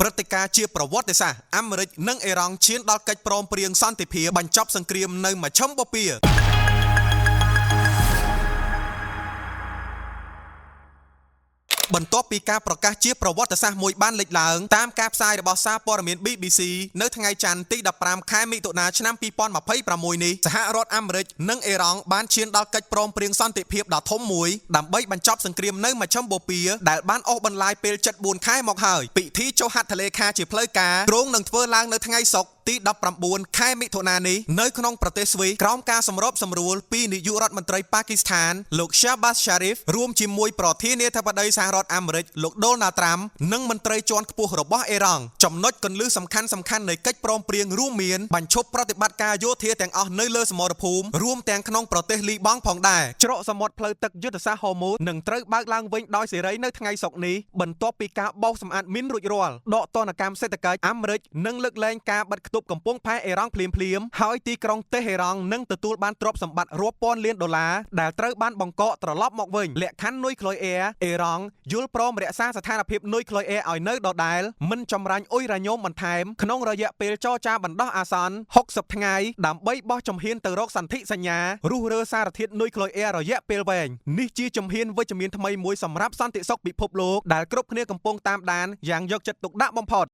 ព្រឹត្តិការណ៍ជាប្រវត្តិសាស្ត្រអាមេរិកនិងអ៊ីរ៉ង់ឈានដល់កិច្ចព្រមព្រៀងសន្តិភាពបញ្ចប់សង្គ្រាមនៅមជ្ឈមបូព៌ាបន្ទាប់ពីការប្រកាសជាប្រវត្តិសាស្ត្រមួយបានលេចឡើងតាមការផ្សាយរបស់សារព័ត៌មាន BBC នៅថ្ងៃច័ន្ទទី15ខែមិថុនាឆ្នាំ2026នេះសហរដ្ឋអាមេរិកនិងអ៊ីរ៉ង់បានឈានដល់កិច្ចព្រមព្រៀងសន្តិភាពដ៏ធំមួយដើម្បីបញ្ចប់សង្គ្រាមនៅមជ្ឈមបូព៌ាដែលបានអូសបន្លាយពេល74ខែមកហើយពិធីចុះហត្ថលេខាជាផ្លូវការគ្រោងនឹងធ្វើឡើងនៅថ្ងៃសុក្រទី19ខែមិថុនានេះនៅក្នុងប្រទេសស្វីសក្រោមការសម្របសម្រួលពីនាយករដ្ឋមន្ត្រីប៉ាគីស្ថានលោក Shahbaz Sharif រួមជាមួយប្រធានាធិបតីសហរដ្ឋអាមេរិកលោក Donald Trump និងមន្ត្រីជាន់ខ្ពស់របស់អ៊ីរ៉ង់ចំណុចគន្លឹះសំខាន់នៃកិច្ចព្រមព្រៀងរួមមានបញ្ឈប់ប្រតិបត្តិការយោធាទាំងអស់នៅលើសមរភូមិរួមទាំងក្នុងប្រទេសលីបង់ផងដែរច្រកសមុទ្រផ្លូវទឹកយុទ្ធសាស្ត្រហូមូសនឹងត្រូវបើកឡើងវិញដោយសេរីនៅថ្ងៃសុក្រនេះបន្ទាប់ពីការបោសសម្អាតមីនរួចរាល់ដកទណ្ឌកម្មសេដ្ឋកិច្ចអាមេរិកនឹងលើកលែងការបិទគប់កំពង់ផែអ៊ីរ៉ង់ភ្លាមហើយទីក្រុងតេហេរ៉ង់នឹងទទួលបានទ្រព្យសម្បត្តិរាប់ពាន់លានដុល្លារដែលត្រូវបានបង្កកត្រឡប់មកវិញលក្ខខណ្ឌនុយក្លេអ៊ែរអ៊ីរ៉ង់យល់ព្រមរក្សាស្ថានភាពនុយក្លេអ៊ែរឲ្យនៅដដែលមិនចម្រាញ់អ៊ុយរ៉ាញ៉ូមបន្ថែមក្នុងរយៈពេលចរចាបណ្ដោះអាសន្ន60ថ្ងៃដើម្បីបោះជំហានទៅរកសន្ធិសញ្ញារុះរើសារធាតុនុយក្លេអ៊ែររយៈពេលវែងនេះជាជំហានវិជ្ជមានថ្មីមួយសម្រាប់សន្តិសុខពិភពលោកដែលគ្រប់គ្នាកំពុងតាមដានយ៉ាងយកចិត្តទុកដាក់បំផុត